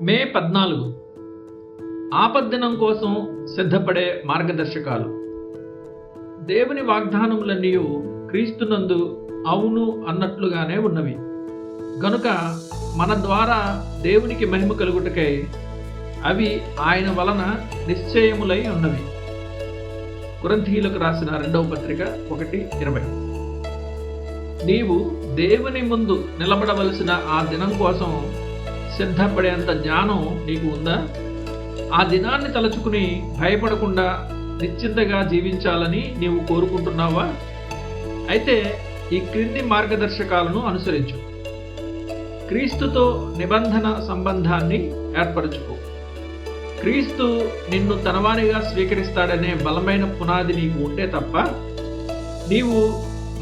మే 14 ఆపద్దినం కోసం సిద్ధపడే మార్గదర్శకాలు. దేవుని వాగ్దానములన్నీ క్రీస్తునందు అవును అన్నట్లుగానే ఉన్నవి గనుక మన ద్వారా దేవునికి మహిమ కలుగుటకై అవి ఆయన వలన నిశ్చయములై ఉన్నవి. కొరింథీయులకు రాసిన 2వ పత్రిక 1:20. నీవు దేవుని ముందు నిలబడవలసిన ఆ దినం కోసం సిద్ధపడేంత జ్ఞానం నీకు ఉందా? ఆ దినాన్ని తలుచుకుని భయపడకుండా నిశ్చింతగా జీవించాలని నీవు కోరుకుంటున్నావా? అయితే ఈ క్రింది మార్గదర్శకాలను అనుసరించు. క్రీస్తుతో నిబంధన సంబంధాన్ని ఏర్పరచుకో. క్రీస్తు నిన్ను తనవానిగా స్వీకరిస్తాడనే బలమైన పునాది నీకు ఉంటే తప్ప నీవు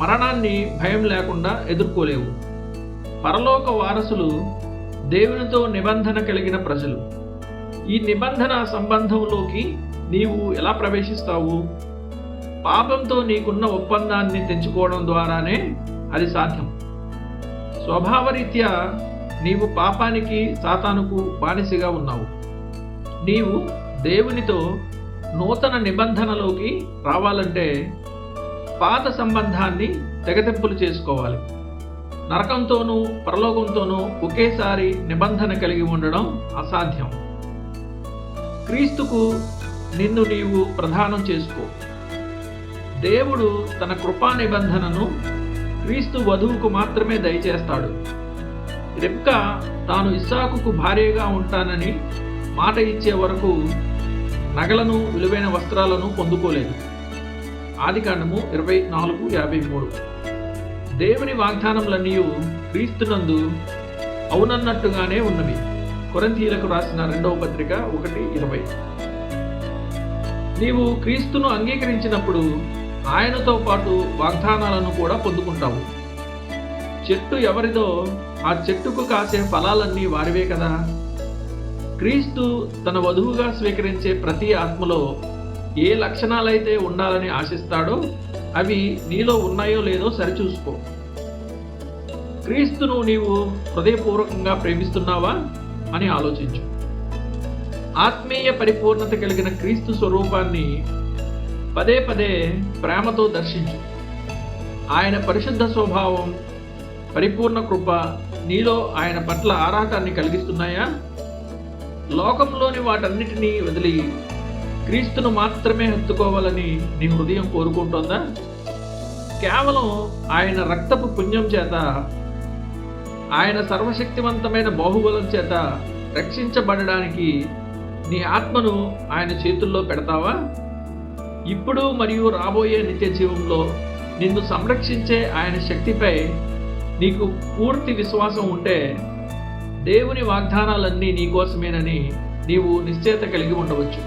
మరణాన్ని భయం లేకుండా ఎదుర్కోలేవు. పరలోక వారసులు దేవునితో నిబంధన కలిగిన ప్రజలు. ఈ నిబంధన సంబంధంలోకి నీవు ఎలా ప్రవేశిస్తావు? పాపంతో నీకున్న ఒప్పందాన్ని తెంచుకోవడం ద్వారానే అది సాధ్యం. స్వభావరీత్యా నీవు పాపానికి సాతానుకు బానిసగా ఉన్నావు. నీవు దేవునితో నూతన నిబంధనలోకి రావాలంటే పాత సంబంధాన్ని తెగతెంపులు చేసుకోవాలి. నరకంతోనూ పరలోకంతోనూ ఒకేసారి నిబంధన కలిగి ఉండడం అసాధ్యం. క్రీస్తుకు నిన్ను నీవు ప్రదానం చేసుకో. దేవుడు తన కృపా నిబంధనను క్రీస్తు వధువుకు మాత్రమే దయచేస్తాడు. రెబ్కా తాను ఇస్సాకుకు భార్యగా ఉంటానని మాట ఇచ్చే వరకు నగలను విలువైన వస్త్రాలను పొందుకోలేదు. ఆదికాండము 24:53. దేవుని వాగ్దానములన్నీ క్రీస్తునందు అవునన్నట్టుగానే ఉన్నవి. కొరింథీయులకు రాసిన 2వ పత్రిక 1:20. నీవు క్రీస్తును అంగీకరించినప్పుడు ఆయనతో పాటు వాగ్దానాలను కూడా పొందుకుంటావు. చెట్టు ఎవరిదో ఆ చెట్టుకు కాసే ఫలాలన్నీ వారివే కదా. క్రీస్తు తన వధువుగా స్వీకరించే ప్రతి ఆత్మలో ఏ లక్షణాలైతే ఉండాలని ఆశిస్తాడో అవి నీలో ఉన్నాయో లేదో సరిచూసుకో. క్రీస్తును నీవు హృదయపూర్వకంగా ప్రేమిస్తున్నావా అని ఆలోచించు. ఆత్మీయ పరిపూర్ణత కలిగిన క్రీస్తు స్వరూపాన్ని పదే పదే ప్రేమతో దర్శించు. ఆయన పరిశుద్ధ స్వభావం, పరిపూర్ణ కృప నీలో ఆయన పట్ల ఆరాటాన్ని కలిగిస్తున్నాయా? లోకంలోని వాటన్నిటినీ వదిలి క్రీస్తును మాత్రమే హత్తుకోవాలని నీ హృదయం కోరుకుంటోందా? కేవలం ఆయన రక్తపు పుణ్యం చేత, ఆయన సర్వశక్తివంతమైన బాహుబలం చేత రక్షించబడడానికి నీ ఆత్మను ఆయన చేతుల్లో పెడతావా? ఇప్పుడు మరియు రాబోయే నిత్య జీవంలో నిన్ను సంరక్షించే ఆయన శక్తిపై నీకు పూర్తి విశ్వాసం ఉంటే దేవుని వాగ్దానాలన్నీ నీకోసమేనని నీవు నిశ్చయత కలిగి ఉండవచ్చు.